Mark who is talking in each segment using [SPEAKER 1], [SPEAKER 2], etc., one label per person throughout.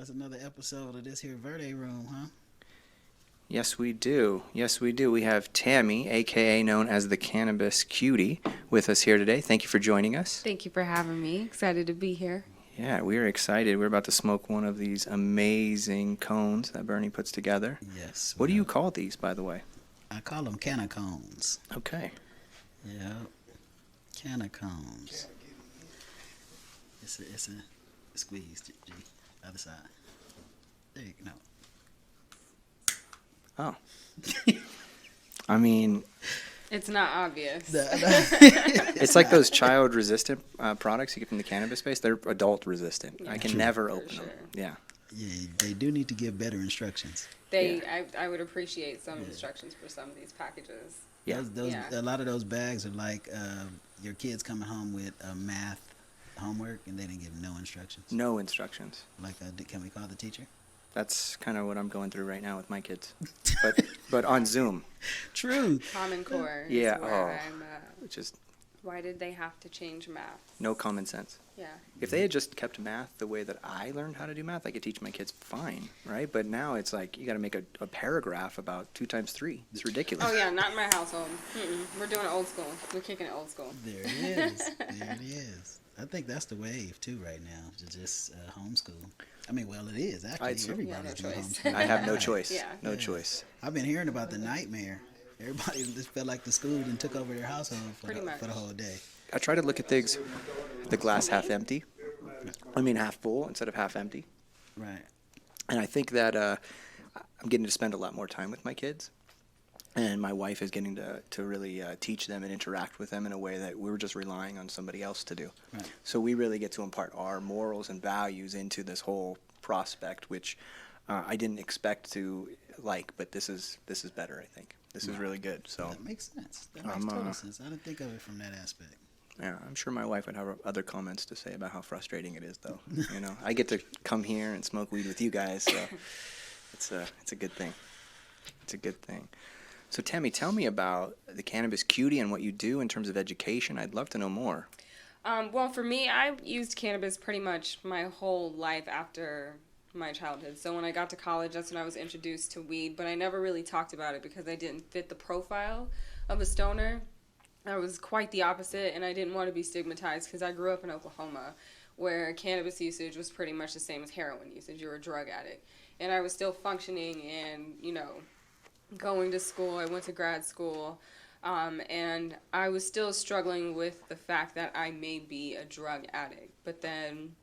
[SPEAKER 1] us another episode of this here Verde Room, huh?
[SPEAKER 2] Yes, we do. Yes, we do. We have Tammy, a.k.a. known as the Cannabis Cutie, with us here today. Thank you for joining us.
[SPEAKER 3] Thank you for having me. Excited to be here.
[SPEAKER 2] Yeah, we're excited. We're about to smoke one of these amazing cones that Bernie puts together.
[SPEAKER 1] Yes.
[SPEAKER 2] What do you call these, by the way?
[SPEAKER 1] I call them canacones.
[SPEAKER 2] Okay.
[SPEAKER 1] Yeah, canacones. It's a squeeze, G. Other side. There you go. No.
[SPEAKER 2] Oh. I mean,
[SPEAKER 3] It's not obvious.
[SPEAKER 2] it's like those child-resistant products you get from the cannabis space. They're adult-resistant.
[SPEAKER 3] Yeah,
[SPEAKER 2] I can
[SPEAKER 1] true.
[SPEAKER 2] never
[SPEAKER 3] For
[SPEAKER 2] open them.
[SPEAKER 3] sure.
[SPEAKER 2] Yeah.
[SPEAKER 1] Yeah, they do need to give better instructions.
[SPEAKER 3] I would appreciate some instructions for some of these packages.
[SPEAKER 2] Yeah.
[SPEAKER 1] A lot of those bags are like your kids coming home with math homework and they didn't give no instructions.
[SPEAKER 2] No instructions.
[SPEAKER 1] Like, can we call the teacher?
[SPEAKER 2] That's kind of what I'm going through right now with my kids, but on Zoom.
[SPEAKER 1] True.
[SPEAKER 3] Common Core. Is
[SPEAKER 2] Yeah.
[SPEAKER 3] where
[SPEAKER 2] Just
[SPEAKER 3] why did they have to change math?
[SPEAKER 2] no common sense.
[SPEAKER 3] Yeah.
[SPEAKER 2] If they had just kept math the way that I learned how to do math, I could teach my kids fine, right? But now it's like you got to make a paragraph about 2 times 3. It's ridiculous.
[SPEAKER 3] Oh yeah, not in my household. We're doing it old school. We're kicking it old school.
[SPEAKER 1] There it is. There it is. I think that's the wave too right now. To just homeschool. I mean, well, it is actually. Everybody's doing
[SPEAKER 3] choice.
[SPEAKER 1] homeschool.
[SPEAKER 2] I have no choice.
[SPEAKER 3] Yeah.
[SPEAKER 2] No choice.
[SPEAKER 1] I've been hearing about the nightmare. Everybody just felt like the school and took over their household for
[SPEAKER 3] Pretty much.
[SPEAKER 1] the whole day.
[SPEAKER 2] I try to look at things, the glass half empty. I mean, half full instead of half empty.
[SPEAKER 1] Right.
[SPEAKER 2] And I think that I'm getting to spend a lot more time with my kids. And my wife is getting to really teach them and interact with them in a way that we were just relying on somebody else to do.
[SPEAKER 1] Right.
[SPEAKER 2] So we really get to impart our morals and values into this whole prospect, which I didn't expect to like, but this is better, I think. This is really good. So
[SPEAKER 1] That makes sense. That makes total sense. I didn't think of it from that aspect.
[SPEAKER 2] yeah, I'm sure my wife would have other comments to say about how frustrating it is, though. You know, I get to come here and smoke weed with you guys, so it's a good thing. It's a good thing. So, Tammy, tell me about the Cannabis Cutie and what you do in terms of education. I'd love to know more.
[SPEAKER 3] Well, for me, I used cannabis pretty much my whole life after my childhood. So when I got to college, that's when I was introduced to weed, but I never really talked about it because I didn't fit the profile of a stoner. I was quite the opposite, and I didn't want to be stigmatized because I grew up in Oklahoma, where cannabis usage was pretty much the same as heroin usage. You were a drug addict. And I was still functioning and, going to school. I went to grad school. And I was still struggling with the fact that I may be a drug addict. But then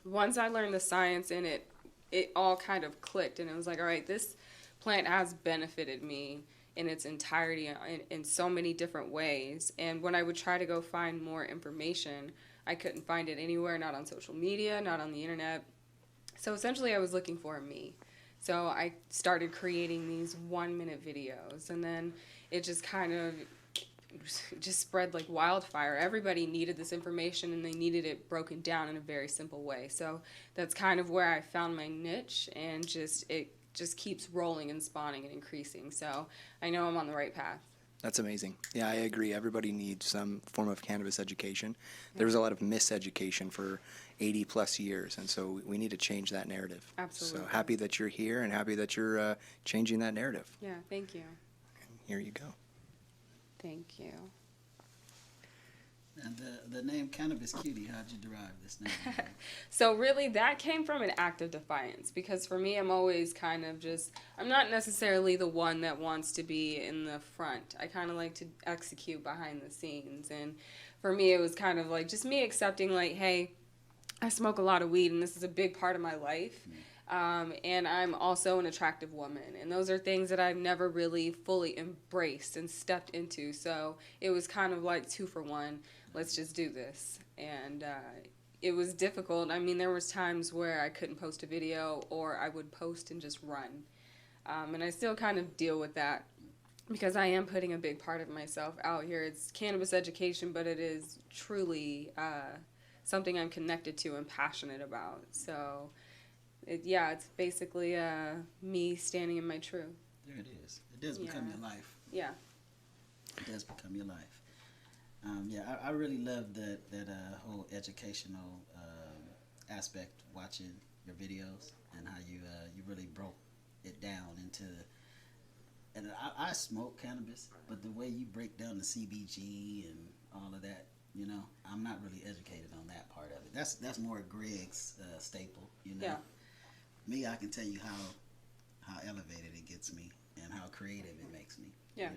[SPEAKER 3] once I learned the science in it, it all kind of clicked. And it was like, all right, this plant has benefited me in its entirety in so many different ways. And when I would try to go find more information, I couldn't find it anywhere, not on social media, not on the internet. So essentially I was looking for me. So I started creating these 1-minute videos, and then it just kind of just spread like wildfire. Everybody needed this information, and they needed it broken down in a very simple way. So that's kind of where I found my niche, and it just keeps rolling and spawning and increasing. So I know I'm on the right path.
[SPEAKER 2] That's amazing. Yeah, I agree. Everybody needs some form of cannabis education. There was a lot of miseducation for 80-plus years, and so we need to change that narrative.
[SPEAKER 3] Absolutely.
[SPEAKER 2] So happy that you're here and happy that you're changing that narrative.
[SPEAKER 3] Yeah, thank you.
[SPEAKER 2] And here you go.
[SPEAKER 3] Thank you.
[SPEAKER 1] And the name Cannabis Cutie, how'd you derive this name?
[SPEAKER 3] So really that came from an act of defiance, because for me I'm always kind of I'm not necessarily the one that wants to be in the front. I kind of like to execute behind the scenes, and for me it was kind of like just me accepting like, hey, I smoke a lot of weed and this is a big part of my life. And I'm also an attractive woman, and those are things that I've never really fully embraced and stepped into. So it was kind of like 2 for 1. Let's just do this. And it was difficult. I mean, there was times where I couldn't post a video, or I would post and just run. And I still kind of deal with that because I am putting a big part of myself out here. It's cannabis education, but it is truly something I'm connected to and passionate about. So it's basically me standing in my truth.
[SPEAKER 1] There it is. It does become your life.
[SPEAKER 3] Yeah.
[SPEAKER 1] It does become your life. I really love that whole educational aspect, watching your videos and how you really broke it down into. And I smoke cannabis, but the way you break down the CBG and all of that, I'm not really educated on that part of it. That's more Greg's staple,
[SPEAKER 3] Yeah.
[SPEAKER 1] Me, I can tell you how elevated it gets me and how creative it makes me.
[SPEAKER 3] Yeah.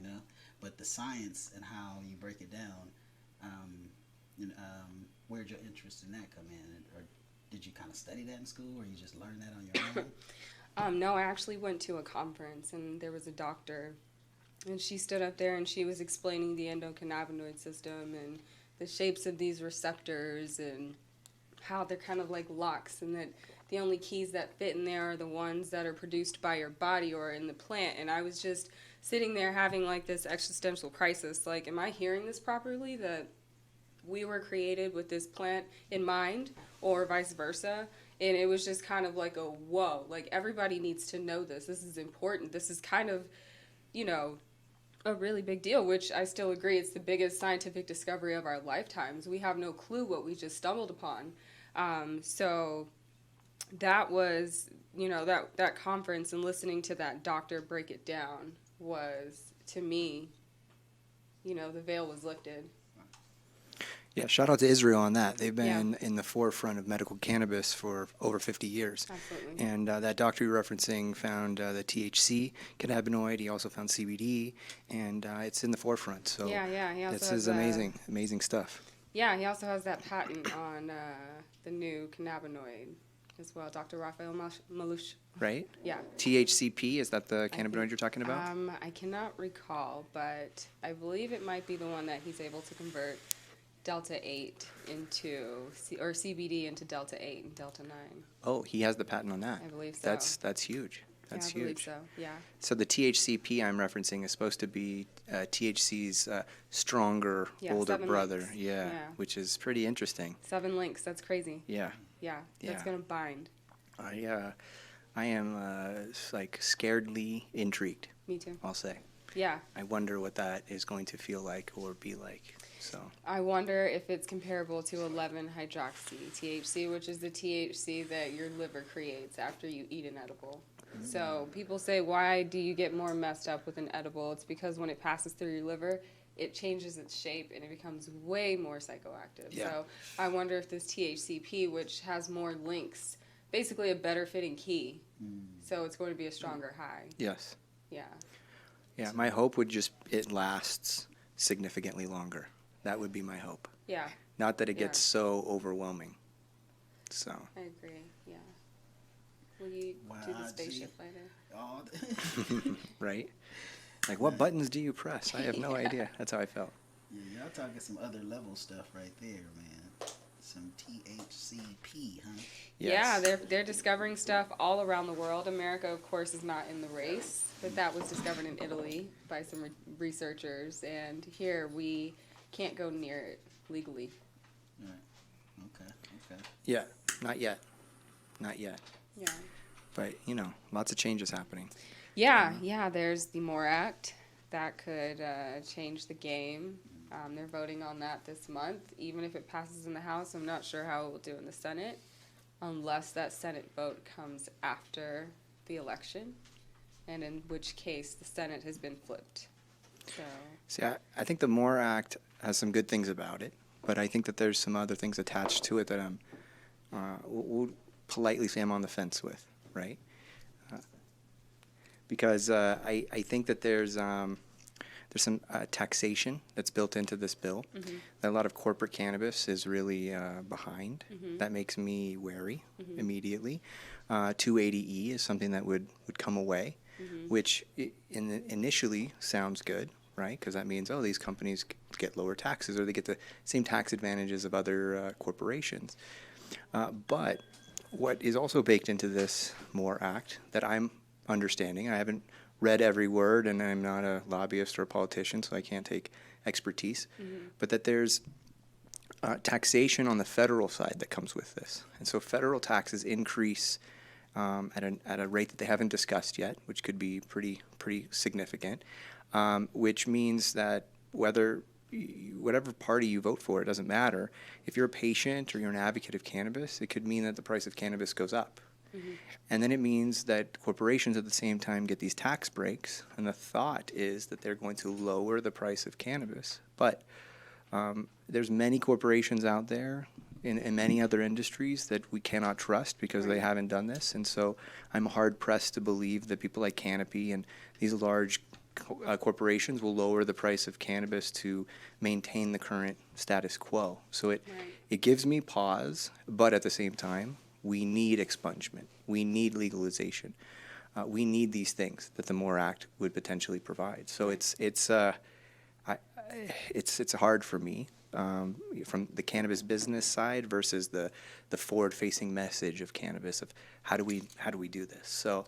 [SPEAKER 1] But the science and how you break it down, where'd your interest in that come in, or did you kind of study that in school, or you just learned that on your own?
[SPEAKER 3] No, I actually went to a conference, and there was a doctor, and she stood up there and she was explaining the endocannabinoid system and the shapes of these receptors and how they're kind of like locks, and that the only keys that fit in there are the ones that are produced by your body or in the plant. And I was just sitting there having like this existential crisis, like, am I hearing this properly, that we were created with this plant in mind, or vice versa? And it was just kind of like a whoa, like everybody needs to know this. This is important. This is kind of, a really big deal, which I still agree. It's the biggest scientific discovery of our lifetimes. We have no clue what we just stumbled upon. So that was, that conference and listening to that doctor break it down was, to me, the veil was lifted.
[SPEAKER 2] Yeah, shout out to Israel on that. They've been in the forefront of medical cannabis for over 50 years.
[SPEAKER 3] Absolutely.
[SPEAKER 2] And that doctor you're referencing found the THC cannabinoid. He also found CBD, and it's in the forefront. So
[SPEAKER 3] Yeah. He also
[SPEAKER 2] this
[SPEAKER 3] has
[SPEAKER 2] is amazing stuff.
[SPEAKER 3] Yeah, he also has that patent on the new cannabinoid as well, Dr. Raphael Malouche.
[SPEAKER 2] Right?
[SPEAKER 3] Yeah.
[SPEAKER 2] THCP, is that the cannabinoid you're talking about?
[SPEAKER 3] I cannot recall, but I believe it might be the one that he's able to convert Delta 8 or CBD into Delta 8 and Delta 9.
[SPEAKER 2] Oh, he has the patent on that.
[SPEAKER 3] I believe so.
[SPEAKER 2] That's huge. That's
[SPEAKER 3] I believe
[SPEAKER 2] huge.
[SPEAKER 3] so, yeah.
[SPEAKER 2] So the THCP I'm referencing is supposed to be THC's stronger, older
[SPEAKER 3] 7
[SPEAKER 2] brother.
[SPEAKER 3] links.
[SPEAKER 2] Yeah,
[SPEAKER 3] Yeah.
[SPEAKER 2] which is pretty interesting.
[SPEAKER 3] 7 links, that's crazy.
[SPEAKER 2] Yeah.
[SPEAKER 3] Yeah, that's
[SPEAKER 2] Yeah.
[SPEAKER 3] going to bind.
[SPEAKER 2] I am like scaredly intrigued,
[SPEAKER 3] Me too.
[SPEAKER 2] I'll say.
[SPEAKER 3] Yeah.
[SPEAKER 2] I wonder what that is going to feel like or be like. So
[SPEAKER 3] I wonder if it's comparable to 11-hydroxy THC, which is the THC that your liver creates after you eat an edible. So people say, why do you get more messed up with an edible? It's because when it passes through your liver, it changes its shape and it becomes way more psychoactive.
[SPEAKER 2] Yeah.
[SPEAKER 3] So I wonder if this THCP, which has more links, basically a better fitting key, so it's going to be a stronger high.
[SPEAKER 2] yes.
[SPEAKER 3] Yeah.
[SPEAKER 2] Yeah, my hope would just it lasts significantly longer. That would be my hope.
[SPEAKER 3] Yeah,
[SPEAKER 2] Not that it gets so overwhelming. So
[SPEAKER 3] I agree. Yeah. Will you do the spaceship later?
[SPEAKER 1] Oh,
[SPEAKER 2] right? Like, what buttons do you press? I have no idea. That's how I felt.
[SPEAKER 1] yeah, y'all talking some other level stuff right there, man. Some THCP, huh?
[SPEAKER 3] Yeah, they're discovering stuff all around the world. America, of course, is not in the race, but that was discovered in Italy by some researchers, and here we can't go near it legally.
[SPEAKER 1] Right. Okay.
[SPEAKER 2] Yeah, not yet. Not yet.
[SPEAKER 3] Yeah.
[SPEAKER 2] But, lots of changes happening.
[SPEAKER 3] Yeah, there's the MORE Act. That could change the game. They're voting on that this month. Even if it passes in the House, I'm not sure how it will do in the Senate, unless that Senate vote comes after the election, and in which case the Senate has been flipped. So.
[SPEAKER 2] See, I think the MORE Act has some good things about it, but I think that there's some other things attached to it that we'll politely say I'm on the fence with, right? Because I think that there's some taxation that's built into this bill that a lot of corporate cannabis is really behind. That makes me wary immediately. 280E is something that would come away, which initially sounds good, right? Because that means, these companies get lower taxes, or they get the same tax advantages of other corporations. But what is also baked into this MORE Act that I'm understanding, I haven't read every word, and I'm not a lobbyist or a politician, so I can't take expertise, but that there's taxation on the federal side that comes with this. And so federal taxes increase at a rate that they haven't discussed yet, which could be pretty significant, which means that whatever party you vote for, it doesn't matter. If you're a patient or you're an advocate of cannabis, it could mean that the price of cannabis goes up. And then it means that corporations at the same time get these tax breaks, and the thought is that they're going to lower the price of cannabis. But there's many corporations out there in many other industries that we cannot trust because they haven't done this. And so I'm hard pressed to believe that people like Canopy and these large corporations will lower the price of cannabis to maintain the current status quo. So it gives me pause, but at the same time, we need expungement. We need legalization. We need these things that the MORE Act would potentially provide. So it's hard for me from the cannabis business side versus the forward-facing message of cannabis of how do we do this. So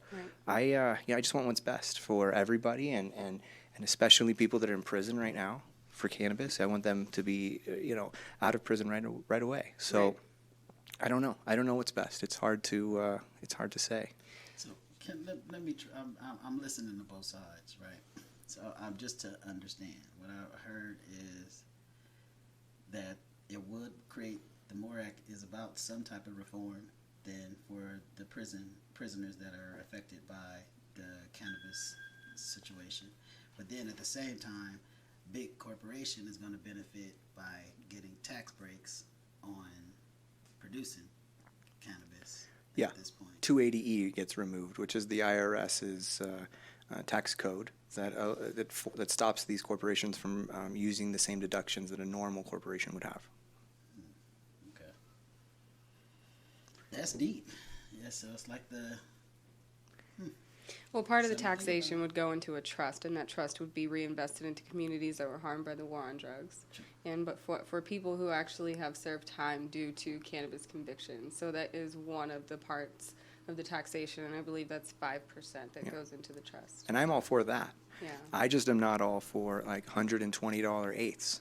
[SPEAKER 2] I just want what's best for everybody and especially people that are in prison right now for cannabis. I want them to be out of prison right away. So I don't know what's best. It's hard to say.
[SPEAKER 1] So let me. I'm listening to both sides, right? So just to understand, what I heard is that it would create, the MORE Act is about some type of reform then for the prisoners that are affected by the cannabis situation. But then at the same time, big corporation is going to benefit by getting tax breaks on producing cannabis at this point.
[SPEAKER 2] 280E gets removed, which is the IRS's tax code that stops these corporations from using the same deductions that a normal corporation would have.
[SPEAKER 1] Okay. That's deep. Yeah, so it's like the...
[SPEAKER 3] Well, part of the taxation would go into a trust, and that trust would be reinvested into communities that were harmed by the war on drugs. But for people who actually have served time due to cannabis convictions, so that is one of the parts of the taxation, and I believe that's 5% that goes into the trust.
[SPEAKER 2] And I'm all for that.
[SPEAKER 3] Yeah.
[SPEAKER 2] I just am not all for like $120 eighths.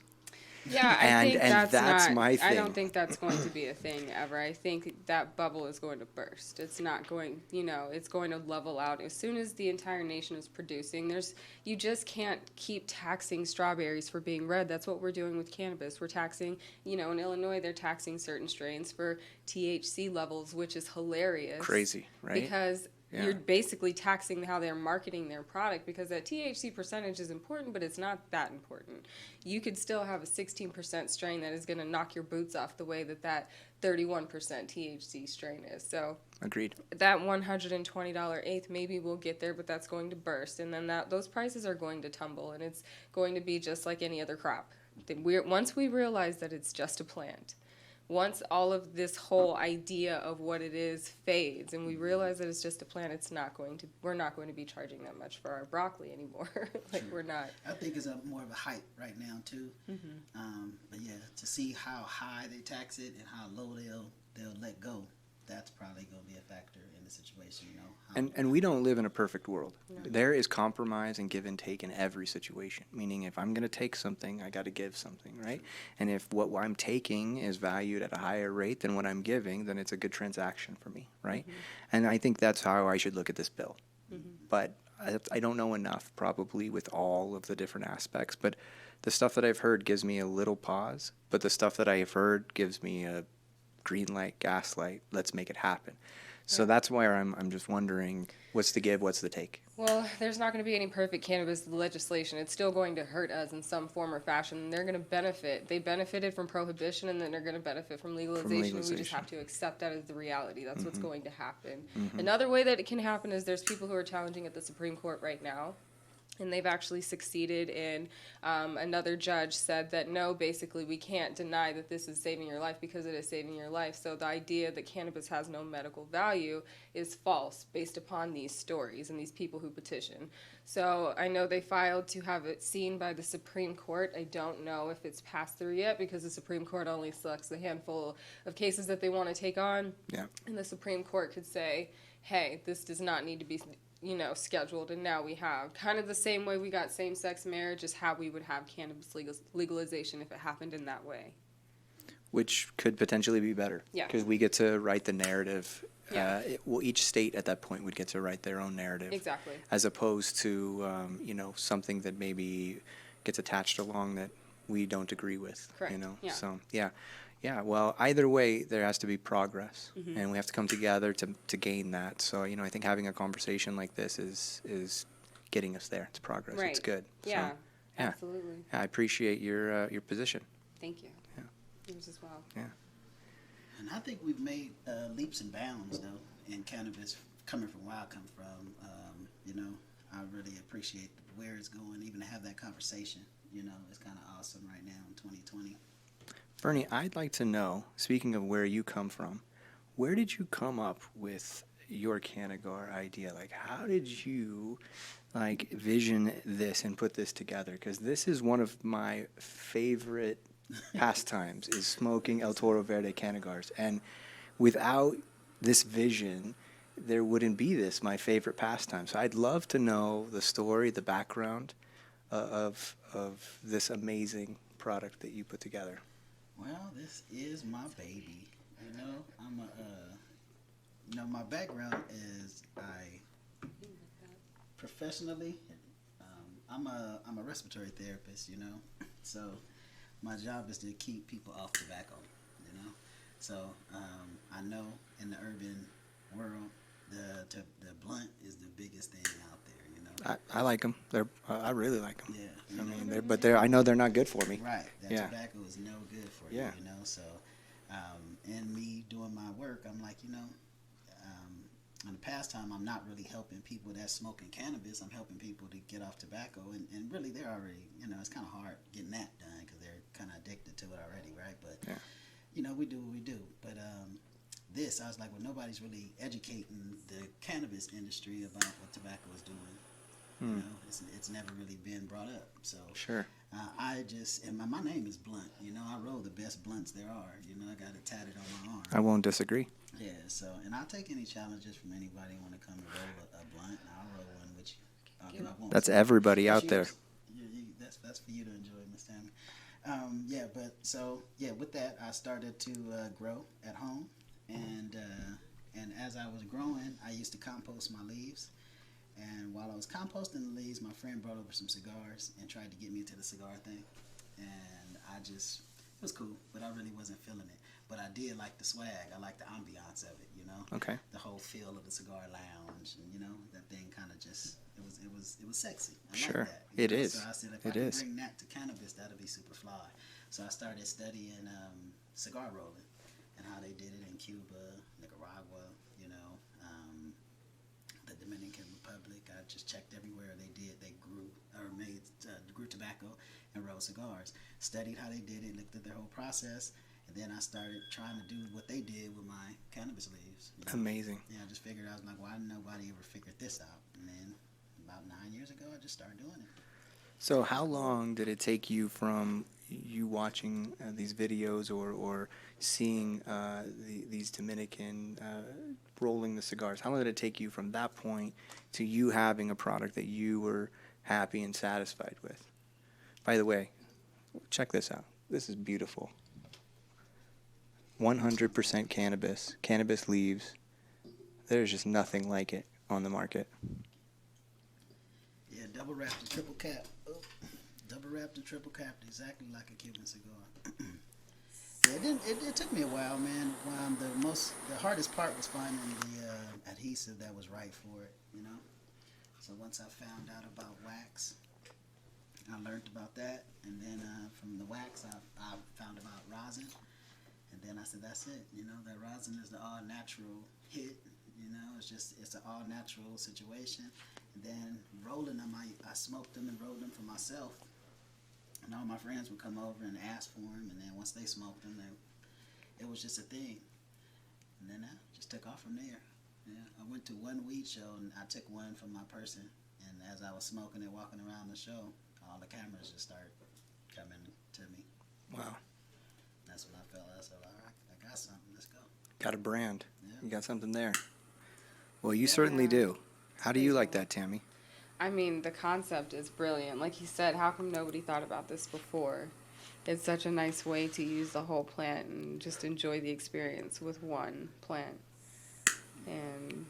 [SPEAKER 3] Yeah, I think that's not,
[SPEAKER 2] my thing.
[SPEAKER 3] I don't think that's going to be a thing ever. I think that bubble is going to burst. It's not going, it's going to level out. As soon as the entire nation is producing, you just can't keep taxing strawberries for being red. That's what we're doing with cannabis. We're taxing, in Illinois, they're taxing certain strains for THC levels, which is hilarious.
[SPEAKER 2] Crazy, right?
[SPEAKER 3] Because you're basically taxing how they're marketing their product, because that THC percentage is important, but it's not that important. You could still have a 16% strain that is going to knock your boots off the way that 31% THC strain is. So
[SPEAKER 2] agreed. That
[SPEAKER 3] $120 eighth maybe we'll get there, but that's going to burst, and then those prices are going to tumble, and it's going to be just like any other crop. Once we realize that it's just a plant, once all of this whole idea of what it is fades and we realize that it's just a plant, we're not going to be charging that much for our broccoli anymore. We're not.
[SPEAKER 1] I think it's more of a hype right now too. But yeah, to see how high they tax it and how low they'll let go, that's probably going to be a factor in the situation,
[SPEAKER 2] And we don't live in a perfect world. No. There is compromise and give and take in every situation, meaning if I'm going to take something, I got to give something, right? And if what I'm taking is valued at a higher rate than what I'm giving, then it's a good transaction for me, right? And I think that's how I should look at this bill. But I don't know enough probably with all of the different aspects, but the stuff that I've heard gives me a little pause, but the stuff that I have heard gives me a green light, gas light, let's make it happen. So that's why I'm just wondering, what's the give, what's the take?
[SPEAKER 3] Well, there's not going to be any perfect cannabis legislation. It's still going to hurt us in some form or fashion. They're going to benefit. They benefited from prohibition, and then they're going to benefit from legalization. We just have to accept that as the reality. That's what's going to happen. Another way that it can happen is there's people who are challenging at the Supreme Court right now, and they've actually succeeded in, another judge said that no, basically we can't deny that this is saving your life because it is saving your life. So the idea that cannabis has no medical value is false based upon these stories and these people who petition. So I know they filed to have it seen by the Supreme Court. I don't know if it's passed through yet because the Supreme Court only selects the handful of cases that they want to take on. Yeah. And the Supreme Court could say, hey, this does not need to be scheduled, and now we have kind of the same way we got same-sex marriage is how we would have cannabis legalization if it happened in that way.
[SPEAKER 2] Which could potentially be better. Yeah. Because we get to write the narrative. Yeah. Each state at that point would get to write their own narrative.
[SPEAKER 3] Exactly.
[SPEAKER 2] As opposed to, something that maybe gets attached along that we don't agree with.
[SPEAKER 3] Correct.
[SPEAKER 2] So, yeah. Yeah, well, either way, there has to be progress, and we have to come together to gain that. So, you know, I think having a conversation like this is getting us there. It's progress.
[SPEAKER 3] Right.
[SPEAKER 2] It's good.
[SPEAKER 3] Yeah,
[SPEAKER 2] So, yeah.
[SPEAKER 3] absolutely.
[SPEAKER 2] I appreciate your position.
[SPEAKER 3] Thank you.
[SPEAKER 2] Yeah.
[SPEAKER 3] Yours as well.
[SPEAKER 2] Yeah.
[SPEAKER 1] And I think we've made leaps and bounds, though, in cannabis, coming from where I come from. You know, I really appreciate where it's going. Even to have that conversation, you know, it's kind of awesome right now in 2020.
[SPEAKER 2] Bernie, I'd like to know, speaking of where you come from, where did you come up with your canagar idea? Like, how did you, like, vision this and put this together? Because this is one of my favorite pastimes, is smoking El Toro Verde canagars. And without this vision, there wouldn't be this, my favorite pastime. So I'd love to know the story, the background of this amazing product that you put together.
[SPEAKER 1] Well, this is my baby. You know, I'm a, you know, my background is professionally, I'm a respiratory therapist. You know, so my job is to keep people off tobacco. You know, so I know in the urban world, the blunt is the biggest thing out there. You know,
[SPEAKER 2] I like them. I really like them.
[SPEAKER 1] yeah.
[SPEAKER 2] I mean, I know they're not good for me.
[SPEAKER 1] Right. That
[SPEAKER 2] Yeah.
[SPEAKER 1] tobacco is no good for
[SPEAKER 2] Yeah.
[SPEAKER 1] you, you know. So, and me doing my work, I'm like, you know, in the past time, I'm not really helping people that's smoking cannabis. I'm helping people to get off tobacco, and really, they're already, you know, it's kind of hard getting that done because they're kind of addicted to it already, right? But,
[SPEAKER 2] Yeah.
[SPEAKER 1] you know, we do what we do. But this, I was like, well, nobody's really educating the cannabis industry about what tobacco is doing. You know, it's never really been brought up. So
[SPEAKER 2] Sure.
[SPEAKER 1] and my name is Blunt. You know, I roll the best blunts there are. You know, I got it tatted on my arm.
[SPEAKER 2] I won't disagree.
[SPEAKER 1] Yeah. So, and I'll take any challenges from anybody who want to come and roll a blunt. And I'll roll one with you. I won't.
[SPEAKER 2] That's everybody out there.
[SPEAKER 1] That's for you to enjoy, Miss Tammy. Yeah. But so yeah, with that, I started to grow at home, and as I was growing, I used to compost my leaves. And while I was composting the leaves, my friend brought over some cigars and tried to get me into the cigar thing. And it was cool, but I really wasn't feeling it. But I did like the swag. I like the ambiance of it, you know?
[SPEAKER 2] Okay.
[SPEAKER 1] The whole feel of the cigar lounge. And, you know, that thing kind of just, it was sexy. I
[SPEAKER 2] Sure.
[SPEAKER 1] like that.
[SPEAKER 2] It
[SPEAKER 1] know?
[SPEAKER 2] is.
[SPEAKER 1] So I said, if
[SPEAKER 2] It
[SPEAKER 1] I could
[SPEAKER 2] is.
[SPEAKER 1] bring that to cannabis, that'd be super fly. So I started studying cigar rolling and how they did it in Cuba, Nicaragua, you know, the Dominican Republic. I just checked everywhere they grew tobacco and rolled cigars. Studied how they did it, looked at their whole process, and then I started trying to do what they did with my cannabis leaves. You know?
[SPEAKER 2] Amazing.
[SPEAKER 1] Yeah, I just figured, I was like, why didn't nobody ever figured this out? And then about 9 years ago, I just started doing it.
[SPEAKER 2] So how long did it take you from you watching these videos or seeing these Dominican rolling the cigars? How long did it take you from that point to you having a product that you were happy and satisfied with? By the way, check this out. This is beautiful. 100% cannabis leaves. There's just nothing like it on the market.
[SPEAKER 1] Yeah, double wrapped and triple capped. Oh, double wrapped and triple capped, exactly like a Cuban cigar. It took me a while, man. The hardest part was finding the adhesive that was right for it, you know. So once I found out about wax, I learned about that, and then from the wax, I found about rosin, and then I said, that's it. You know, that rosin is the all natural hit. You know, it's an all natural situation. And then rolling them, I smoked them and rolled them for myself. And all my friends would come over and ask for them, and then once they smoked them, it was just a thing. And then I just took off from there. Yeah, I went to one weed show, and I took one from my person. And as I was smoking and walking around the show, all the cameras just started coming to me.
[SPEAKER 2] Wow.
[SPEAKER 1] That's when I felt, I said, all right, I got something, let's go.
[SPEAKER 2] Got a brand.
[SPEAKER 1] Yeah.
[SPEAKER 2] You got something there. Well, you certainly do. How do you like that, Tammy?
[SPEAKER 3] I mean, the concept is brilliant. Like he said, how come nobody thought about this before? It's such a nice way to use the whole plant and just enjoy the experience with one plant. And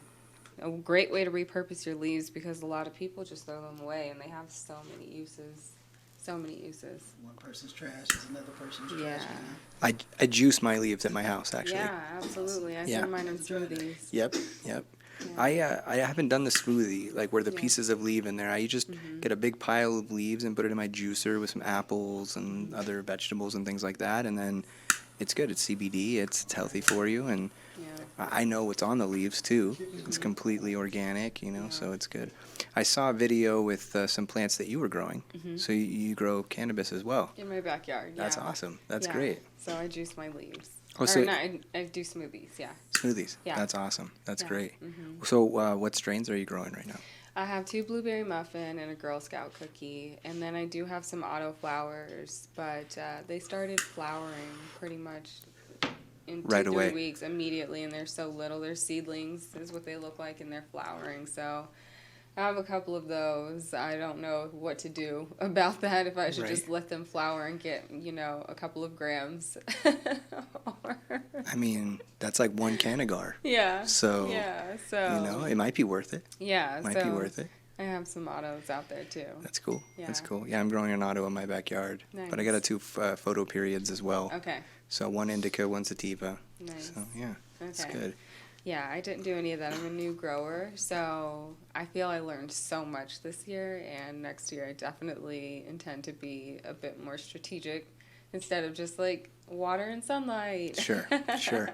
[SPEAKER 3] a great way to repurpose your leaves because a lot of people just throw them away and they have so many uses. So many uses.
[SPEAKER 1] One person's trash is another person's
[SPEAKER 3] Yeah.
[SPEAKER 1] trash can.
[SPEAKER 2] I juice my leaves at my house, actually.
[SPEAKER 3] Yeah, absolutely. I
[SPEAKER 2] Yeah.
[SPEAKER 3] send mine in smoothies.
[SPEAKER 2] Yep, yep.
[SPEAKER 3] Yeah.
[SPEAKER 2] I haven't done the smoothie, like where the
[SPEAKER 3] Yeah.
[SPEAKER 2] pieces of leaf in there. I just get a big pile of leaves and put it in my juicer with some apples and other vegetables and things like that, and then it's good. It's CBD. It's healthy for you, and
[SPEAKER 3] Yeah.
[SPEAKER 2] I know what's on the leaves too. It's completely organic, so it's good. I saw a video with some plants that you were growing. So you grow cannabis as well.
[SPEAKER 3] In my backyard. Yeah.
[SPEAKER 2] That's awesome. That's
[SPEAKER 3] Yeah.
[SPEAKER 2] great.
[SPEAKER 3] So I juice my leaves.
[SPEAKER 2] Oh, so
[SPEAKER 3] Or no, I do smoothies. Yeah.
[SPEAKER 2] smoothies.
[SPEAKER 3] Yeah.
[SPEAKER 2] That's awesome. That's
[SPEAKER 3] Yeah.
[SPEAKER 2] great. So what strains are you growing right now?
[SPEAKER 3] I have 2 blueberry muffin and a Girl Scout cookie, and then I do have some auto flowers, but they started flowering pretty much in 2
[SPEAKER 2] Right
[SPEAKER 3] 3
[SPEAKER 2] away.
[SPEAKER 3] weeks immediately, and they're so little. They're seedlings is what they look like, and they're flowering. So I have a couple of those. I don't know what to do about that. If I should
[SPEAKER 2] Right.
[SPEAKER 3] just let them flower and get a couple of grams.
[SPEAKER 2] I mean, that's like one canagar.
[SPEAKER 3] Yeah.
[SPEAKER 2] So,
[SPEAKER 3] Yeah. So.
[SPEAKER 2] it might be worth it.
[SPEAKER 3] Yeah.
[SPEAKER 2] Might
[SPEAKER 3] so
[SPEAKER 2] be worth it.
[SPEAKER 3] I have some autos out there too.
[SPEAKER 2] That's cool. That's
[SPEAKER 3] Yeah.
[SPEAKER 2] cool. Yeah, I'm growing an auto in my backyard. But I got
[SPEAKER 3] Nice.
[SPEAKER 2] 2 photo periods as well.
[SPEAKER 3] Okay.
[SPEAKER 2] So one indica, one sativa.
[SPEAKER 3] Nice.
[SPEAKER 2] So, yeah, it's
[SPEAKER 3] Okay.
[SPEAKER 2] good.
[SPEAKER 3] Yeah, I didn't do any of that. I'm a new grower, so I feel I learned so much this year, and next year I definitely intend to be a bit more strategic instead of just like water and sunlight.
[SPEAKER 2] Sure, sure.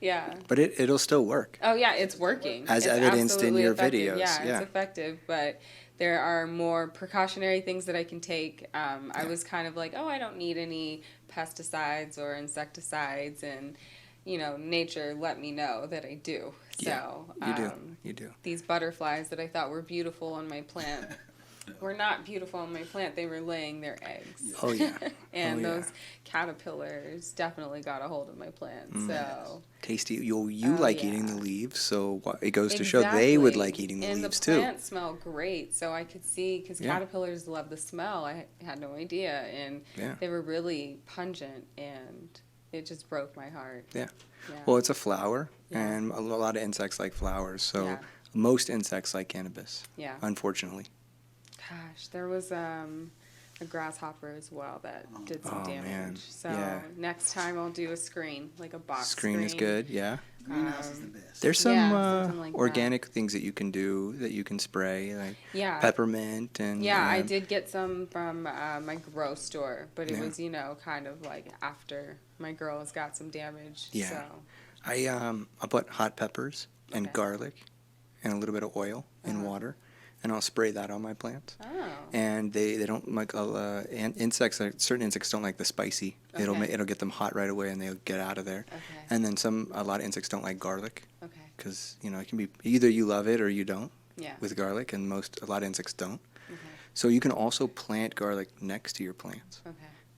[SPEAKER 3] Yeah.
[SPEAKER 2] But it'll still work.
[SPEAKER 3] Oh yeah, it's working.
[SPEAKER 2] As
[SPEAKER 3] It's
[SPEAKER 2] evidenced in
[SPEAKER 3] absolutely
[SPEAKER 2] your
[SPEAKER 3] effective.
[SPEAKER 2] videos,
[SPEAKER 3] Yeah,
[SPEAKER 2] yeah.
[SPEAKER 3] it's effective, but there are more precautionary things that I can take. I was kind of like, oh, I don't need any pesticides or insecticides, and nature let me know that I do.
[SPEAKER 2] Yeah,
[SPEAKER 3] So
[SPEAKER 2] you do. You do.
[SPEAKER 3] these butterflies that I thought were beautiful on my plant were not beautiful on my plant. They were laying their eggs.
[SPEAKER 2] Oh, yeah.
[SPEAKER 3] And
[SPEAKER 2] Oh, yeah.
[SPEAKER 3] those caterpillars definitely got a hold of my plant. So
[SPEAKER 2] Tasty. You
[SPEAKER 3] Oh,
[SPEAKER 2] like eating the
[SPEAKER 3] yeah.
[SPEAKER 2] leaves, so it goes to show they would
[SPEAKER 3] Exactly.
[SPEAKER 2] like eating the
[SPEAKER 3] and
[SPEAKER 2] leaves
[SPEAKER 3] the
[SPEAKER 2] too.
[SPEAKER 3] plants smell great, so I could see because
[SPEAKER 2] Yeah.
[SPEAKER 3] caterpillars love the smell. I had no idea, and
[SPEAKER 2] Yeah.
[SPEAKER 3] they were really pungent, and it just broke my heart.
[SPEAKER 2] Yeah.
[SPEAKER 3] Yeah.
[SPEAKER 2] Well, it's a flower,
[SPEAKER 3] Yeah.
[SPEAKER 2] and a lot of insects like flowers. So
[SPEAKER 3] Yeah.
[SPEAKER 2] most insects like cannabis,
[SPEAKER 3] Yeah.
[SPEAKER 2] unfortunately.
[SPEAKER 3] Gosh, there was a grasshopper as well that did some
[SPEAKER 2] Oh,
[SPEAKER 3] damage.
[SPEAKER 2] man.
[SPEAKER 3] So
[SPEAKER 2] Yeah.
[SPEAKER 3] next time I'll do a screen, like a box
[SPEAKER 2] Screen is good, yeah.
[SPEAKER 1] Greenhouse is the best.
[SPEAKER 2] There's some
[SPEAKER 3] Yeah, something like that.
[SPEAKER 2] organic things that you can do, that you can spray, like
[SPEAKER 3] Yeah.
[SPEAKER 2] peppermint and
[SPEAKER 3] Yeah, I did get some from my grow store, but it
[SPEAKER 2] Yeah.
[SPEAKER 3] was, kind of like after my girls got some damage.
[SPEAKER 2] Yeah.
[SPEAKER 3] So,
[SPEAKER 2] I put hot peppers and
[SPEAKER 3] Okay.
[SPEAKER 2] garlic and a little bit of oil in water, and I'll spray that on my plants.
[SPEAKER 3] oh,
[SPEAKER 2] And they don't like insects. Certain insects don't like the spicy.
[SPEAKER 3] Okay.
[SPEAKER 2] It'll get them hot right away, and they'll get out of there.
[SPEAKER 3] okay,
[SPEAKER 2] And then a lot of insects don't like garlic
[SPEAKER 3] okay,
[SPEAKER 2] because it can be either you love it or you don't
[SPEAKER 3] yeah,
[SPEAKER 2] with garlic, and a lot of insects don't.
[SPEAKER 3] okay,
[SPEAKER 2] So you can also plant garlic next to your plants,
[SPEAKER 3] okay.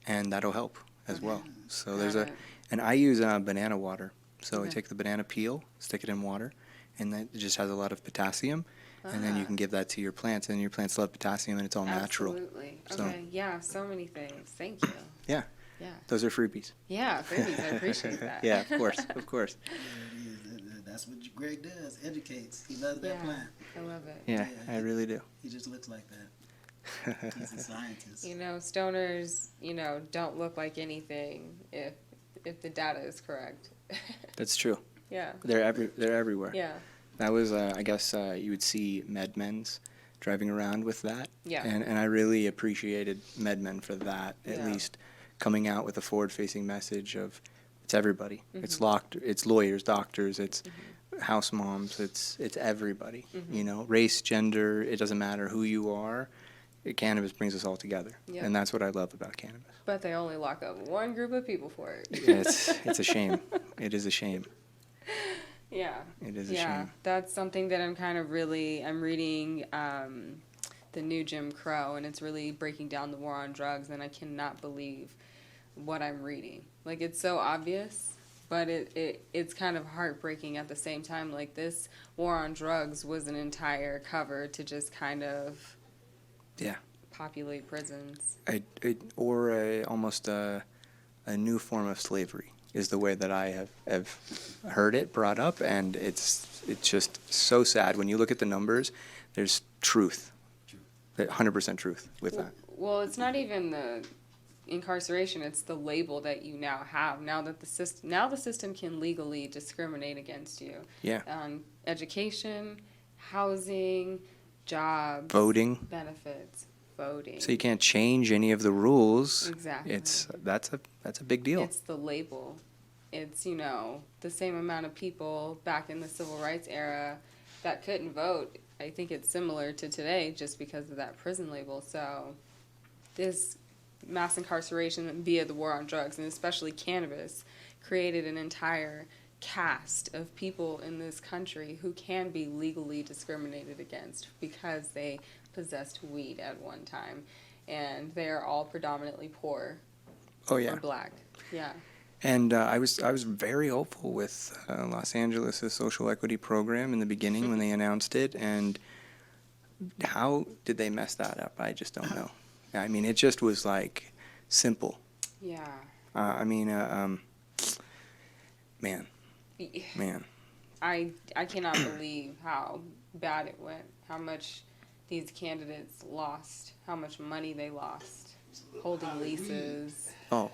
[SPEAKER 2] and that'll help as
[SPEAKER 3] Okay.
[SPEAKER 2] well. So
[SPEAKER 3] Got it.
[SPEAKER 2] and I use banana water. So I
[SPEAKER 3] Okay.
[SPEAKER 2] take the banana peel, stick it in water, and then it just has a lot of potassium. And then you
[SPEAKER 3] Ah.
[SPEAKER 2] can give that to your plants, and your plants love potassium, and it's all natural.
[SPEAKER 3] Absolutely.
[SPEAKER 2] So-
[SPEAKER 3] Okay, yeah, so many things. Thank you.
[SPEAKER 2] Yeah.
[SPEAKER 3] Yeah.
[SPEAKER 2] Those are freebies.
[SPEAKER 3] Yeah, freebies. I appreciate that.
[SPEAKER 2] Yeah, of course, of course.
[SPEAKER 1] There it is. That's what Greg does. Educates. He loves that
[SPEAKER 3] Yeah.
[SPEAKER 1] plant.
[SPEAKER 3] I love it.
[SPEAKER 2] Yeah,
[SPEAKER 1] Yeah.
[SPEAKER 2] I really do.
[SPEAKER 1] He just looks like that. He's a scientist.
[SPEAKER 3] Stoners, don't look like anything if the data is correct.
[SPEAKER 2] That's true.
[SPEAKER 3] Yeah.
[SPEAKER 2] They're everywhere.
[SPEAKER 3] Yeah.
[SPEAKER 2] That was, I guess, you would see MedMens driving around with that.
[SPEAKER 3] Yeah.
[SPEAKER 2] And I really appreciated MedMen for that, at
[SPEAKER 3] Yeah.
[SPEAKER 2] least coming out with a forward-facing message of it's everybody.
[SPEAKER 3] Mm-hmm.
[SPEAKER 2] It's lawyers, doctors, it's house moms, it's everybody.
[SPEAKER 3] Mm-hmm.
[SPEAKER 2] Race, gender, it doesn't matter who you are. Cannabis brings us all together,
[SPEAKER 3] Yeah.
[SPEAKER 2] and that's what I love about cannabis.
[SPEAKER 3] But they only lock up one group of people for it.
[SPEAKER 2] It's a shame. It is a shame.
[SPEAKER 3] Yeah.
[SPEAKER 2] It is a
[SPEAKER 3] Yeah.
[SPEAKER 2] shame.
[SPEAKER 3] That's something that I'm reading the new Jim Crow, and it's really breaking down the war on drugs, and I cannot believe what I'm reading. Like, it's so obvious, but it's kind of heartbreaking at the same time. Like, this war on drugs was an entire cover to just kind of
[SPEAKER 2] Yeah.
[SPEAKER 3] populate prisons.
[SPEAKER 2] Almost a new form of slavery is the way that I have heard it brought up, and it's just so sad when you look at the numbers. There's truth, 100% truth with that.
[SPEAKER 3] Well, it's not even the incarceration, it's the label that you now have. Now that the system can legally discriminate against you.
[SPEAKER 2] Yeah.
[SPEAKER 3] On education, housing, jobs,
[SPEAKER 2] Voting.
[SPEAKER 3] benefits, voting.
[SPEAKER 2] So you can't change any of the rules.
[SPEAKER 3] Exactly.
[SPEAKER 2] That's a big deal.
[SPEAKER 3] It's the label. It's, the same amount of people back in the civil rights era that couldn't vote. I think it's similar to today just because of that prison label. So this mass incarceration via the war on drugs, and especially cannabis, created an entire caste of people in this country who can be legally discriminated against because they possessed weed at one time. And they are all predominantly poor.
[SPEAKER 2] Oh, yeah.
[SPEAKER 3] Or black. Yeah.
[SPEAKER 2] And I was very hopeful with Los Angeles' social equity program in the beginning when they announced it. And how did they mess that up? I just don't know. I mean, it just was like simple.
[SPEAKER 3] Yeah.
[SPEAKER 2] Man.
[SPEAKER 3] I cannot believe how bad it went, how much these candidates lost, how much money they lost, holding leases.
[SPEAKER 2] Oh.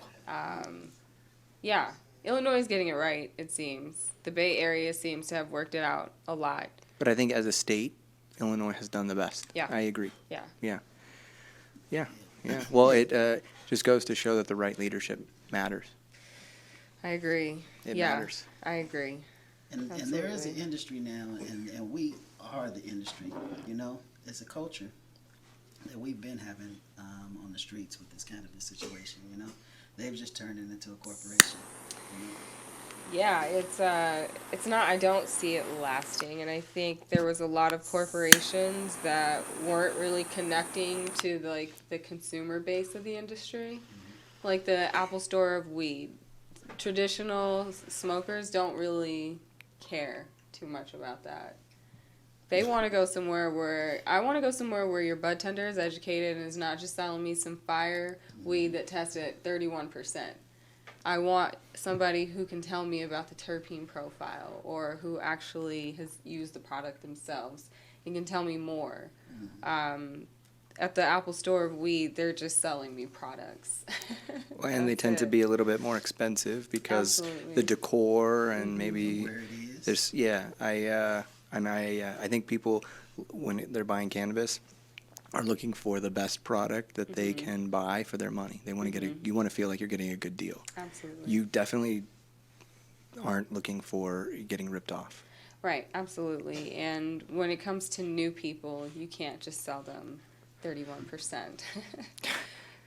[SPEAKER 3] Yeah, Illinois is getting it right, it seems. The Bay Area seems to have worked it out a lot.
[SPEAKER 2] But I think as a state, Illinois has done the best.
[SPEAKER 3] Yeah.
[SPEAKER 2] I agree.
[SPEAKER 3] Yeah.
[SPEAKER 2] Yeah. Yeah. Yeah. Well, it just goes to show that the right leadership matters.
[SPEAKER 3] I agree.
[SPEAKER 2] It
[SPEAKER 3] yeah,
[SPEAKER 2] matters.
[SPEAKER 3] I agree.
[SPEAKER 1] And there is an industry now, and we are the industry, It's a culture that we've been having on the streets with this cannabis situation, They've just turned it into a corporation,
[SPEAKER 3] Yeah, it's not, I don't see it lasting, and I think there was a lot of corporations that weren't really connecting to the consumer base of the industry. Like the Apple Store of weed. Traditional smokers don't really care too much about that. They want to go somewhere where your budtender is educated and is not just selling me some fire weed that tested at 31%. I want somebody who can tell me about the terpene profile or who actually has used the product themselves and can tell me more. At the Apple Store of weed, they're just selling me products.
[SPEAKER 2] And they tend to be a little bit more expensive because the decor and maybe
[SPEAKER 1] where it is.
[SPEAKER 2] there's I think people when they're buying cannabis are looking for the best product that they can buy for their money. They want to you want to feel like you're getting a good deal.
[SPEAKER 3] Absolutely.
[SPEAKER 2] You definitely aren't looking for getting ripped off.
[SPEAKER 3] Right, absolutely. And when it comes to new people, you can't just sell them 31%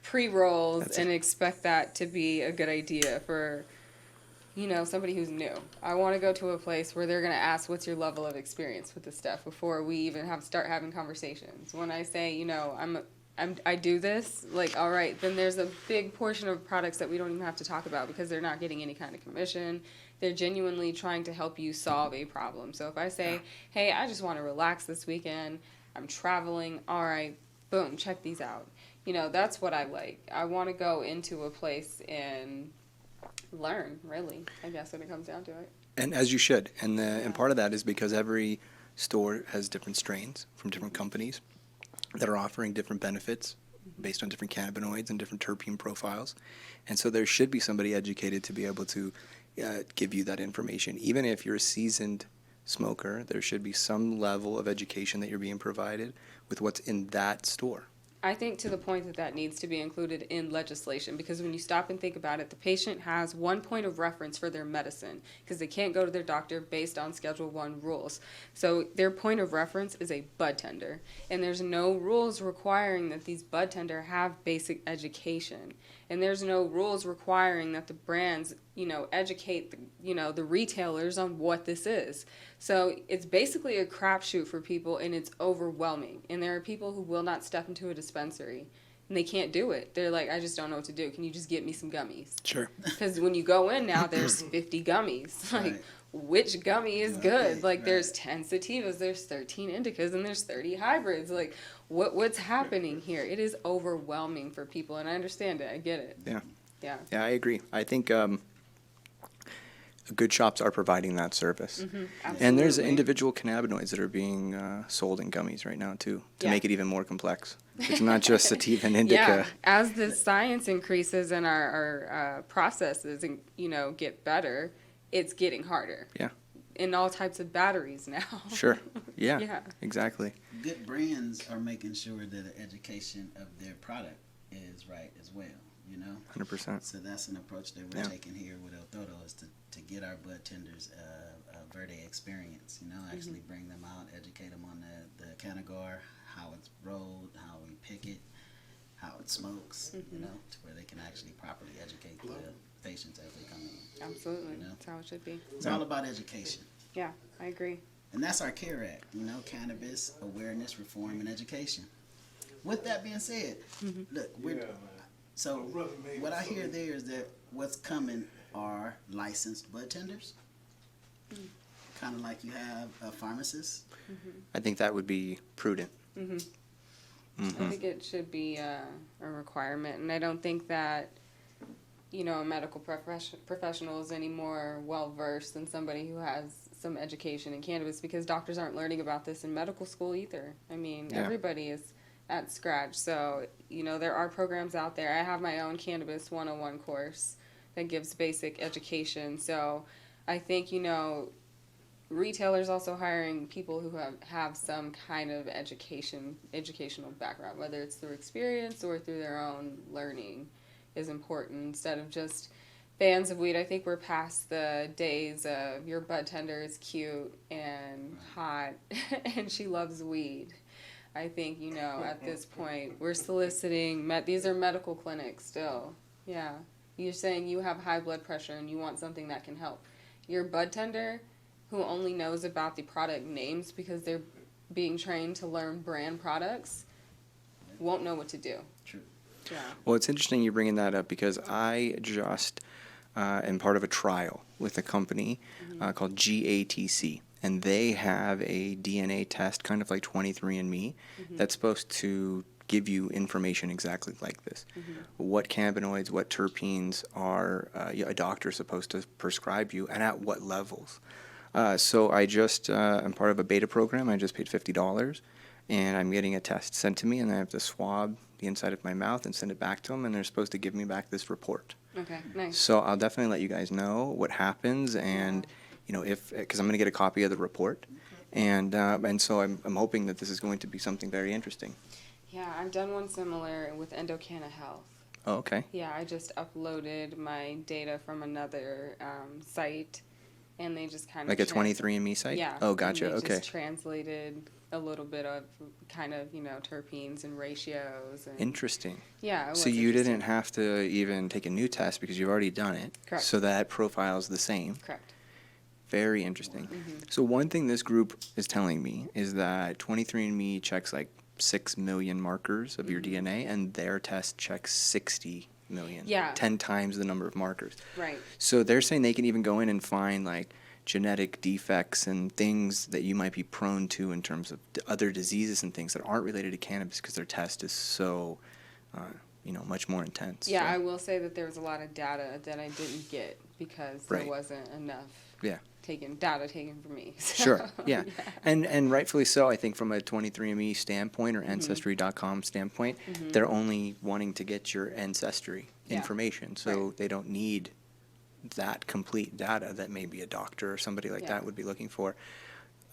[SPEAKER 3] pre-rolls and expect that to be a good idea for somebody who's new. I want to go to a place where they're going to ask, what's your level of experience with this stuff before we even start having conversations. When I say, I do this, all right, then there's a big portion of products that we don't even have to talk about because they're not getting any kind of commission. They're genuinely trying to help you solve a problem. So if I say, hey, I just want to relax this weekend, I'm traveling, all right, boom, check these out. That's what I like. I want to go into a place and learn, really, I guess, when it comes down to it.
[SPEAKER 2] And as you should. And part of that is because every store has different strains from different companies that are offering different benefits based on different cannabinoids and different terpene profiles. And so there should be somebody educated to be able to give you that information. Even if you're a seasoned smoker, there should be some level of education that you're being provided with what's in that store.
[SPEAKER 3] I think to the point that needs to be included in legislation, because when you stop and think about it, the patient has one point of reference for their medicine because they can't go to their doctor based on Schedule I rules. So their point of reference is a budtender, and there's no rules requiring that these budtender have basic education, and there's no rules requiring that the brands, educate the retailers on what this is. So it's basically a crapshoot for people, and it's overwhelming. And there are people who will not step into a dispensary, and they can't do it. They're like, I just don't know what to do. Can you just get me some gummies?
[SPEAKER 2] Sure.
[SPEAKER 3] Because when you go in now, there's 50 gummies.
[SPEAKER 1] Right.
[SPEAKER 3] Which gummy is good?
[SPEAKER 1] Right.
[SPEAKER 3] There's 10 sativas, there's 13 indicas, and there's 30 hybrids. What's happening here? It is overwhelming for people, and I understand it. I get it.
[SPEAKER 2] Yeah.
[SPEAKER 3] Yeah.
[SPEAKER 2] Yeah, I agree. I think good shops are providing that service.
[SPEAKER 3] Mm-hmm.
[SPEAKER 2] And there's
[SPEAKER 1] Absolutely.
[SPEAKER 2] individual cannabinoids that are being sold in gummies right now too, to
[SPEAKER 3] Yeah.
[SPEAKER 2] make it even more complex. It's not just sativa and
[SPEAKER 3] Yeah,
[SPEAKER 2] indica.
[SPEAKER 3] as the science increases and our processes, get better, it's getting harder.
[SPEAKER 2] Yeah.
[SPEAKER 3] In all types of batteries now.
[SPEAKER 2] Sure. Yeah.
[SPEAKER 3] Yeah.
[SPEAKER 2] Exactly.
[SPEAKER 1] Good brands are making sure that the education of their product is right as well,
[SPEAKER 2] 100%.
[SPEAKER 1] So that's an approach that we're
[SPEAKER 2] Yeah.
[SPEAKER 1] taking here with El Todo, is to get our bud tenders a Verde experience, actually bring them out, educate them on the canagar, how it's rolled, how we pick it, how it smokes, to where they can actually properly educate the patients as they come in.
[SPEAKER 3] Absolutely.
[SPEAKER 1] You know?
[SPEAKER 3] That's how it should be.
[SPEAKER 1] It's all about education.
[SPEAKER 3] Yeah, I agree.
[SPEAKER 1] And that's our CARE Act, cannabis, awareness, reform, and education. With that being said, look, so what I hear there is that what's coming are licensed bud tenders, kind of like you have a pharmacist.
[SPEAKER 2] I think that would be prudent.
[SPEAKER 3] I think it should be a requirement, and I don't think that a medical professional is any more well versed than somebody who has some education in cannabis, because doctors aren't learning about this in medical school either. I mean,
[SPEAKER 2] Yeah.
[SPEAKER 3] everybody is at scratch. So there are programs out there. I have my own Cannabis 101 course that gives basic education. So I think retailers also hiring people who have some kind of educational background, whether it's through experience or through their own learning, is important, instead of just fans of weed. I think we're past the days of your budtender is cute and hot and she loves weed. I think, at this point, we're soliciting, these are medical clinics still. Yeah. You're saying you have high blood pressure and you want something that can help. Your budtender, who only knows about the product names because they're being trained to learn brand products, won't know what to do.
[SPEAKER 1] True.
[SPEAKER 3] Yeah.
[SPEAKER 2] Well, it's interesting you bringing that up, because I just am part of a trial with a company called GATC, and they have a DNA test, kind of like 23andMe, that's supposed to give you information exactly like this. What cannabinoids, what terpenes are a doctor supposed to prescribe you, and at what levels. So I just am part of a beta program. I just paid $50, and I'm getting a test sent to me, and I have to swab the inside of my mouth and send it back to them, and they're supposed to give me back this report.
[SPEAKER 3] Okay, nice.
[SPEAKER 2] So I'll definitely let you guys know what happens, and because I'm going to get a copy of the report, and so I'm hoping that this is going to be something very interesting.
[SPEAKER 3] Yeah, I've done one similar with Endocanna Health.
[SPEAKER 2] Oh, okay.
[SPEAKER 3] Yeah, I just uploaded my data from another site, and they just kind of
[SPEAKER 2] Like a 23andMe site?
[SPEAKER 3] Yeah.
[SPEAKER 2] Oh, gotcha.
[SPEAKER 3] And they
[SPEAKER 2] Okay.
[SPEAKER 3] just translated a little bit of kind of terpenes and ratios. And
[SPEAKER 2] Interesting.
[SPEAKER 3] yeah. It
[SPEAKER 2] So
[SPEAKER 3] was
[SPEAKER 2] you
[SPEAKER 3] interesting.
[SPEAKER 2] didn't have to even take a new test because you've already done it.
[SPEAKER 3] Correct.
[SPEAKER 2] So that profile's the same.
[SPEAKER 3] Correct.
[SPEAKER 2] Very interesting. So one thing this group is telling me is that 23andMe checks like 6 million markers of your DNA, and their test checks 60 million.
[SPEAKER 3] Yeah.
[SPEAKER 2] 10 times the number of markers.
[SPEAKER 3] Right.
[SPEAKER 2] So they're saying they can even go in and find like genetic defects and things that you might be prone to in terms of other diseases and things that aren't related to cannabis, because their test is so, much more intense.
[SPEAKER 3] Yeah,
[SPEAKER 2] So,
[SPEAKER 3] I will say that there was a lot of data that I didn't get because there
[SPEAKER 2] Right.
[SPEAKER 3] wasn't enough
[SPEAKER 2] Yeah.
[SPEAKER 3] data taken from me. So,
[SPEAKER 2] Sure. Yeah. And rightfully so. I think from a 23andMe standpoint or
[SPEAKER 3] Mm-hmm.
[SPEAKER 2] Ancestry.com standpoint, they're only wanting to get your ancestry
[SPEAKER 3] Yeah.
[SPEAKER 2] information. So
[SPEAKER 3] Right.
[SPEAKER 2] they don't need that complete data that maybe a doctor or somebody like
[SPEAKER 3] Yeah.
[SPEAKER 2] that would be looking for.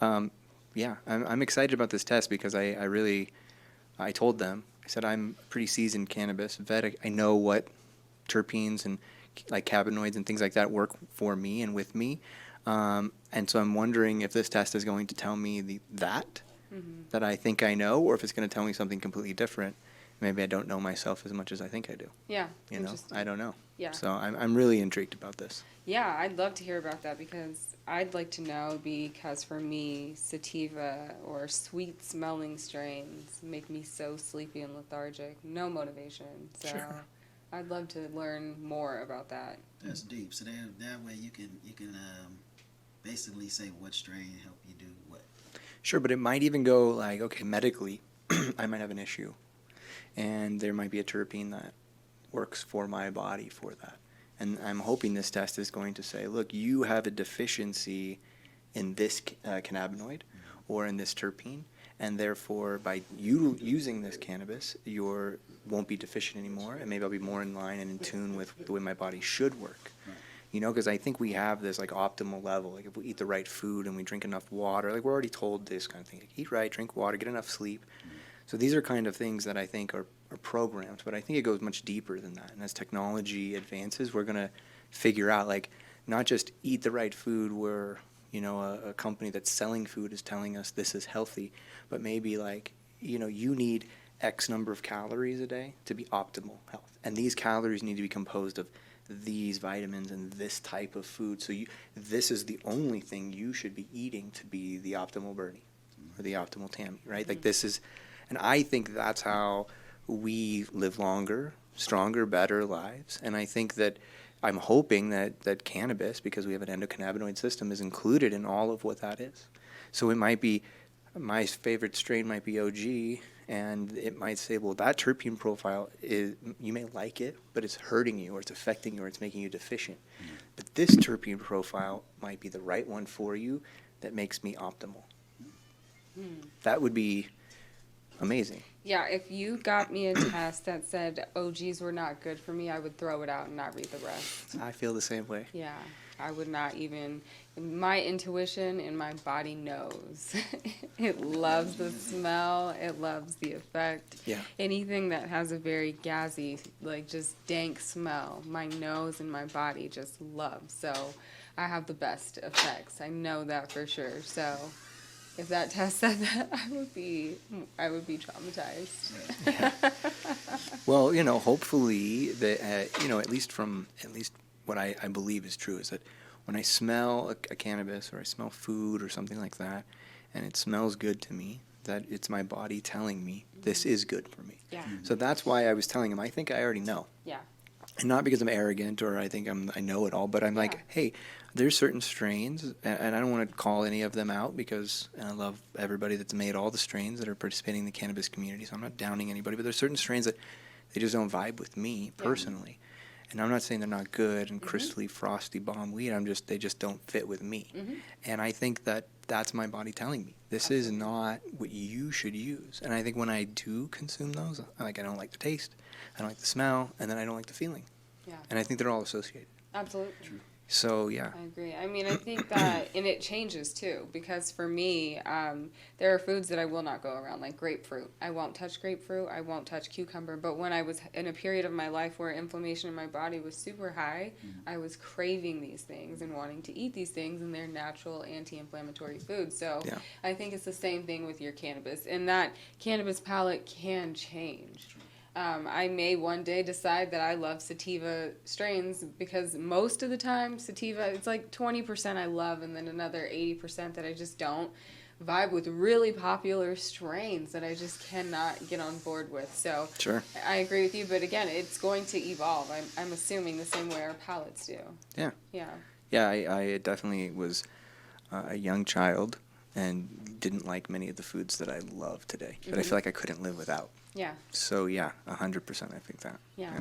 [SPEAKER 2] Yeah, I'm excited about this test because I told them, I said, I'm a pretty seasoned cannabis vet. I know what terpenes and like cannabinoids and things like that work for me and with me. And so I'm wondering if this test is going to tell me that I think I know, or if it's going to tell me something completely different. Maybe I don't know myself as much as I think I do.
[SPEAKER 3] Yeah.
[SPEAKER 2] You know,
[SPEAKER 3] Interesting.
[SPEAKER 2] I don't know.
[SPEAKER 3] Yeah.
[SPEAKER 2] So I'm really intrigued about this.
[SPEAKER 3] Yeah, I'd love to hear about that because I'd like to know, because for me, sativa or sweet smelling strains make me so sleepy and lethargic, no motivation. So
[SPEAKER 2] Sure.
[SPEAKER 3] I'd love to learn more about that.
[SPEAKER 1] That's deep. So that way you can basically say what strain help you do what.
[SPEAKER 2] Sure, but it might even go like, okay, medically, I might have an issue, and there might be a terpene that works for my body for that. And I'm hoping this test is going to say, look, you have a deficiency in this cannabinoid or in this terpene, and therefore by you using this cannabis, you won't be deficient anymore, and maybe I'll be more in line and in tune with the way my body should work.
[SPEAKER 1] Right.
[SPEAKER 2] You know, because I think we have this like optimal level. Like if we eat the right food and we drink enough water, like we're already told this kind of thing. Like eat right, drink water, get enough sleep. So these are kind of things that I think are programmed, but I think it goes much deeper than that. And as technology advances, we're going to figure out, like, not just eat the right food where, you know, a company that's selling food is telling us this is healthy, but maybe, like, you know, you need X number of calories a day to be optimal health. And these calories need to be composed of these vitamins and this type of food. So this is the only thing you should be eating to be the optimal Bernie or the optimal Tammy, right?
[SPEAKER 3] Mm-hmm.
[SPEAKER 2] Like this is, and I think that's how we live longer, stronger, better lives. And I think that I'm hoping that cannabis, because we have an endocannabinoid system, is included in all of what that is. So it might be, my favorite strain might be OG, and it might say, well, that terpene profile is, you may like it, but it's hurting you, or it's affecting you, or it's making you deficient. But this terpene profile might be the right one for you that makes me optimal. That would be amazing.
[SPEAKER 3] Yeah, if you got me a test that said OGs were not good for me, I would throw it out and not read the rest.
[SPEAKER 2] I feel the same way.
[SPEAKER 3] Yeah, I would not even. My intuition and my body knows. It loves the smell. It loves the effect.
[SPEAKER 2] Yeah.
[SPEAKER 3] Anything that has a very gassy, like just dank smell, my nose and my body just love. So I have the best effects. I know that for sure. So if that test said that, I would be traumatized.
[SPEAKER 2] Yeah. Well, you know, hopefully you know, at least what I believe is true is that when I smell a cannabis or I smell food or something like that, and it smells good to me, that it's my body telling me this is good for me.
[SPEAKER 3] Yeah.
[SPEAKER 2] So that's why I was telling him, I think I already know.
[SPEAKER 3] Yeah.
[SPEAKER 2] And not because I'm arrogant or I think I know it all, but I'm like, hey, there's certain strains, and I don't want to call any of them out because I love everybody that's made all the strains that are participating in the cannabis community, so I'm not downing anybody, but there's certain strains that they just don't vibe with me personally. And I'm not saying they're not good and crystally frosty bomb weed. They just don't fit with me. And I think that's my body telling me this is not what you should use. And I think when I do consume those, I don't like the taste, I don't like the smell, and then I don't like the feeling.
[SPEAKER 3] Yeah.
[SPEAKER 2] And I think they're all associated.
[SPEAKER 3] Absolutely.
[SPEAKER 2] So yeah.
[SPEAKER 3] I agree. I mean, I think that, and it changes too, because for me, there are foods that I will not go around, like grapefruit. I won't touch grapefruit. I won't touch cucumber. But when I was in a period of my life where inflammation in my body was super high, I was craving these things and wanting to eat these things, and they're natural anti-inflammatory foods. So I think it's the same thing with your cannabis, and that cannabis palate can change. I may one day decide that I love sativa strains because most of the time sativa, it's like 20% I love and then another 80% that I just don't vibe with really popular strains that I just cannot get on board with. So
[SPEAKER 2] Sure.
[SPEAKER 3] I agree with you, but again, it's going to evolve. I'm assuming the same way our palates do.
[SPEAKER 2] Yeah.
[SPEAKER 3] Yeah.
[SPEAKER 2] Yeah, I definitely was a young child and didn't like many of the foods that I love today, that I feel like I couldn't live without.
[SPEAKER 3] Yeah.
[SPEAKER 2] So yeah, 100% I think that.
[SPEAKER 3] Yeah.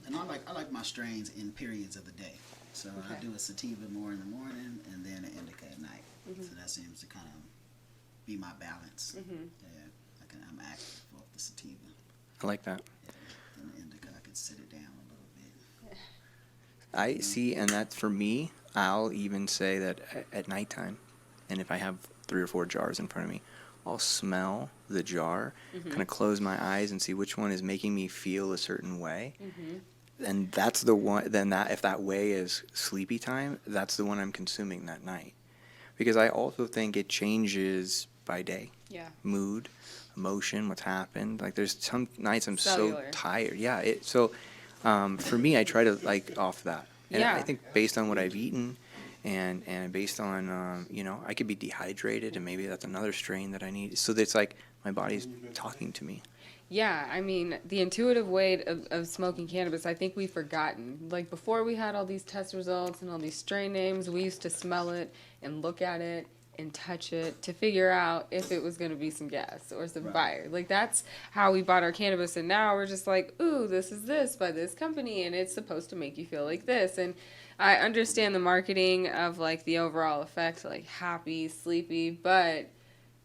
[SPEAKER 1] And I like my strains in periods of the day. So I do a sativa more in the morning and then an indica at night. So that seems to kind of be my balance. Yeah, I'm active off the sativa.
[SPEAKER 2] I like that.
[SPEAKER 1] Yeah, and the indica, I could sit it down a little bit.
[SPEAKER 2] I see, and that for me, I'll even say that at nighttime, and if I have 3 or 4 jars in front of me, I'll smell the jar, kind of close my eyes and see which one is making me feel a certain way. And that's the one, then that, if that way is sleepy time, that's the one I'm consuming that night. Because I also think it changes by day.
[SPEAKER 3] Yeah.
[SPEAKER 2] Mood, emotion, what's happened. Like there's some nights I'm
[SPEAKER 3] Cellular.
[SPEAKER 2] so tired. Yeah. For me, I try to like off that. And I think based on what I've eaten, and based on, I could be dehydrated, and maybe that's another strain that I need. So it's like my body's talking to me.
[SPEAKER 3] Yeah, I mean, the intuitive way of smoking cannabis, I think we've forgotten. Like, before we had all these test results and all these strain names, we used to smell it and look at it and touch it to figure out if it was going to be some gas or some
[SPEAKER 1] Right.
[SPEAKER 3] fire. Like, that's how we bought our cannabis, and now we're just like, ooh, this is this by this company, and it's supposed to make you feel like this. And I understand the marketing of, like, the overall effect, like happy, sleepy, but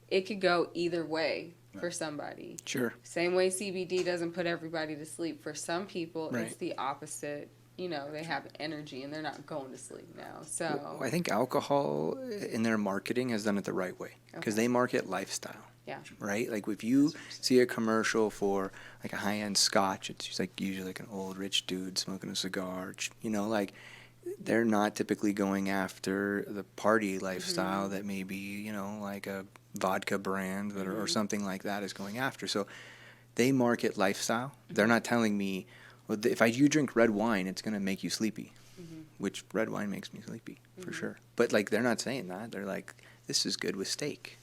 [SPEAKER 3] it could go either way for
[SPEAKER 1] Right.
[SPEAKER 3] somebody.
[SPEAKER 2] Sure.
[SPEAKER 3] Same way CBD doesn't put everybody to sleep. For some people,
[SPEAKER 2] Right.
[SPEAKER 3] it's the opposite. You know, they have energy and they're not going to sleep now. So
[SPEAKER 2] Well, I think alcohol in their marketing has done it the right way because
[SPEAKER 3] Okay.
[SPEAKER 2] they market lifestyle.
[SPEAKER 3] yeah,
[SPEAKER 2] Right? Like if you see a commercial for like a high-end scotch, it's just like usually like an old rich dude smoking a cigar, you know, like they're not typically going after the party lifestyle that maybe, you know, like a vodka brand that or something like that is going after. So they market lifestyle. They're not telling me, well, if you drink red wine, it's going to make you sleepy, which red wine makes me sleepy for sure. But like they're not saying that. They're like, this is good with steak.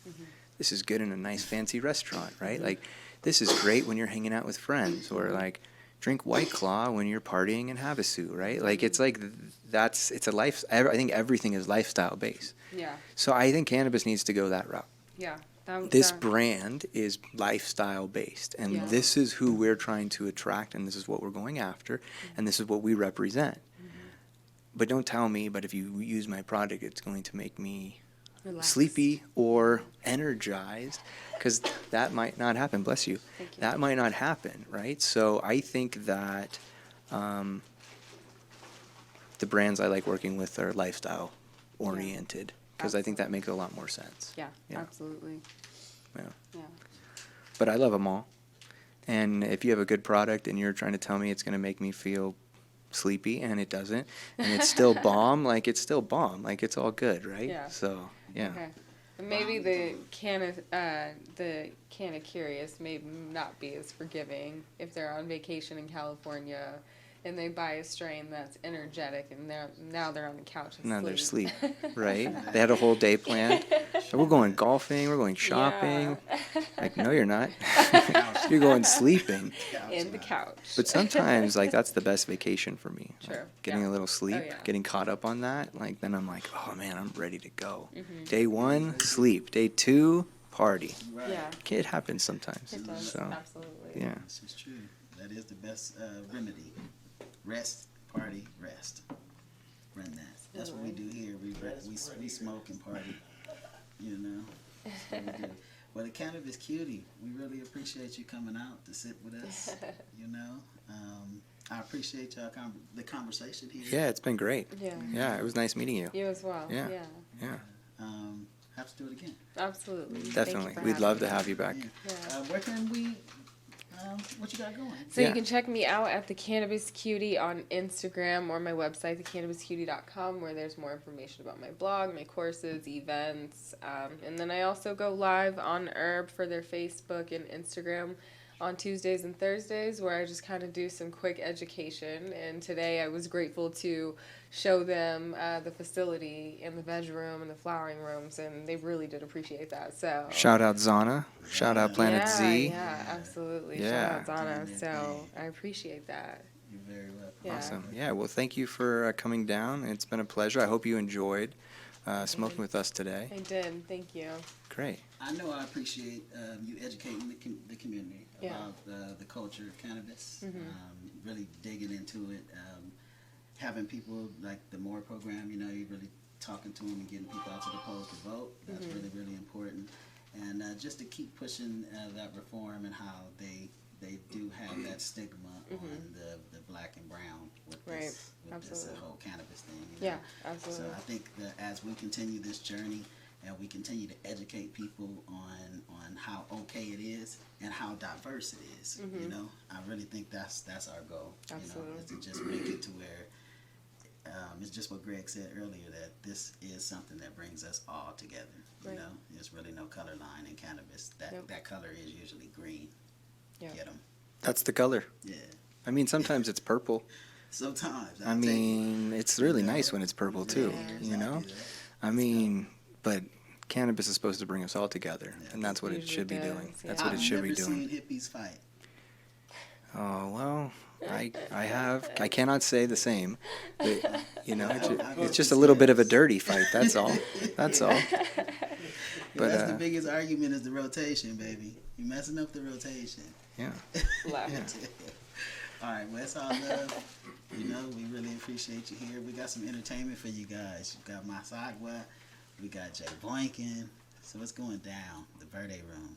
[SPEAKER 2] This is good in a nice fancy restaurant, right? Like this is great when you're hanging out with friends, or like drink White Claw when you're partying in Havasu, right? Like it's like it's a life. I think everything is lifestyle based.
[SPEAKER 3] yeah,
[SPEAKER 2] So I think cannabis needs to go that route.
[SPEAKER 3] yeah.
[SPEAKER 2] This brand is lifestyle based, and
[SPEAKER 3] Yeah.
[SPEAKER 2] this is who we're trying to attract, and this is what we're going after, and this is what we represent. But don't tell me, but if you use my product, it's going to make me
[SPEAKER 3] Relax.
[SPEAKER 2] sleepy or energized, because that might not happen. Bless you.
[SPEAKER 3] Thank you.
[SPEAKER 2] That might not happen, right? So I think that the brands I like working with are lifestyle oriented, because I think that makes a lot more sense.
[SPEAKER 3] Yeah,
[SPEAKER 2] Yeah.
[SPEAKER 3] absolutely.
[SPEAKER 2] Yeah.
[SPEAKER 3] Yeah.
[SPEAKER 2] But I love them all. And if you have a good product and you're trying to tell me it's going to make me feel sleepy and it doesn't, and it's still bomb, like it's still bomb, like it's all good, right?
[SPEAKER 3] Yeah.
[SPEAKER 2] So, yeah.
[SPEAKER 3] Okay. And maybe the Canna Curious may not be as forgiving if they're on vacation in California and they buy a strain that's energetic and now they're on the couch and
[SPEAKER 2] Now they're
[SPEAKER 3] asleep.
[SPEAKER 2] right? They had a whole day planned. So we're going golfing, we're going shopping.
[SPEAKER 3] Yeah.
[SPEAKER 2] Like, no, you're not. You're going sleeping.
[SPEAKER 3] In the couch.
[SPEAKER 2] But sometimes, like, that's the best vacation for me. Like,
[SPEAKER 3] True.
[SPEAKER 2] getting
[SPEAKER 3] Yeah.
[SPEAKER 2] a little sleep,
[SPEAKER 3] yeah.
[SPEAKER 2] getting caught up on that. Like, then I'm like, oh man, I'm ready to go.
[SPEAKER 3] Mm-hmm.
[SPEAKER 2] Day 1, sleep. Day 2, party.
[SPEAKER 1] Right.
[SPEAKER 3] Yeah,
[SPEAKER 2] It happens sometimes.
[SPEAKER 3] it does.
[SPEAKER 2] So,
[SPEAKER 3] Absolutely.
[SPEAKER 2] yeah.
[SPEAKER 1] This is true. That is the best remedy. Rest, party, rest. Run that. That's what we do here. We smoke and party. You know. That's what we do. Well, the Cannabis Cutie, we really appreciate you coming out to sit with us. You know, I appreciate the conversation here.
[SPEAKER 2] Yeah, it's been great.
[SPEAKER 3] Yeah.
[SPEAKER 2] Yeah, it was nice meeting you.
[SPEAKER 3] You as well.
[SPEAKER 2] Yeah.
[SPEAKER 3] Yeah.
[SPEAKER 2] Yeah,
[SPEAKER 1] Have to do it again.
[SPEAKER 3] Absolutely. Thank you
[SPEAKER 2] definitely.
[SPEAKER 3] for
[SPEAKER 2] We'd
[SPEAKER 3] having
[SPEAKER 2] love
[SPEAKER 3] me.
[SPEAKER 2] to have you back.
[SPEAKER 3] Yeah.
[SPEAKER 1] Where can we? What you got going?
[SPEAKER 3] So
[SPEAKER 2] Yeah.
[SPEAKER 3] you can check me out at the Cannabis Cutie on Instagram or my website, thecannabiscutie.com, where there's more information about my blog, my courses, events, and then I also go live on Herb for their Facebook and Instagram on Tuesdays and Thursdays, where I just kind of do some quick education. And today I was grateful to show them the facility and the veg room and the flowering rooms, and they really did appreciate that. So
[SPEAKER 2] Shout out Zana. Shout out Planet
[SPEAKER 3] yeah,
[SPEAKER 2] Z.
[SPEAKER 3] yeah, absolutely.
[SPEAKER 2] Yeah.
[SPEAKER 3] Shout out Donna.
[SPEAKER 1] Doing
[SPEAKER 3] So
[SPEAKER 1] your thing.
[SPEAKER 3] I appreciate that.
[SPEAKER 1] You're very welcome.
[SPEAKER 3] Yeah.
[SPEAKER 2] Awesome. Yeah, well, thank you for coming down. It's been a pleasure. I hope you enjoyed smoking with us today.
[SPEAKER 3] I did. Thank you.
[SPEAKER 2] Great.
[SPEAKER 1] I know I appreciate you educating the community
[SPEAKER 3] Yeah.
[SPEAKER 1] about the culture of cannabis,
[SPEAKER 3] Mhm.
[SPEAKER 1] really digging into it, having people like the MORE program, you know, you're really talking to them and getting people out to the polls to vote. That's really, really important. And just to keep pushing that reform and how they do have that stigma on the black and brown with
[SPEAKER 3] Right.
[SPEAKER 1] this
[SPEAKER 3] Absolutely.
[SPEAKER 1] whole cannabis thing. You know?
[SPEAKER 3] Yeah, absolutely.
[SPEAKER 1] So I think that as we continue this journey and we continue to educate people on how okay it is and how diverse it is, you know, I really think that's our goal.
[SPEAKER 3] Absolutely.
[SPEAKER 1] You know, is to just make it to where it's just what Greg said earlier, that this is something that brings us all together. You
[SPEAKER 3] Right.
[SPEAKER 1] know, there's really no color line in cannabis. That color is usually green.
[SPEAKER 3] Yeah.
[SPEAKER 1] Get 'em.
[SPEAKER 2] That's the color.
[SPEAKER 1] Yeah.
[SPEAKER 2] I mean, sometimes it's purple.
[SPEAKER 1] Sometimes.
[SPEAKER 2] I mean, it's really nice when it's purple too, you know? I mean, but cannabis is supposed to bring us all together, and that's what it
[SPEAKER 3] Usually
[SPEAKER 2] should be
[SPEAKER 3] does,
[SPEAKER 2] doing.
[SPEAKER 3] yeah.
[SPEAKER 2] That's what it
[SPEAKER 1] I've
[SPEAKER 2] should be
[SPEAKER 1] never
[SPEAKER 2] doing.
[SPEAKER 1] seen hippies fight.
[SPEAKER 2] Oh, well, I cannot say the same, but, you know, it's just a little bit of a dirty fight, that's all. That's all. But
[SPEAKER 1] that's the biggest argument is the rotation, baby. You messing up the rotation.
[SPEAKER 2] yeah.
[SPEAKER 3] Laugh.
[SPEAKER 1] All right, well, it's all love. You know, we really appreciate you here. We got some entertainment for you guys. You got Masagwa, we got Jay Blanken. So it's going down, the Verde Room.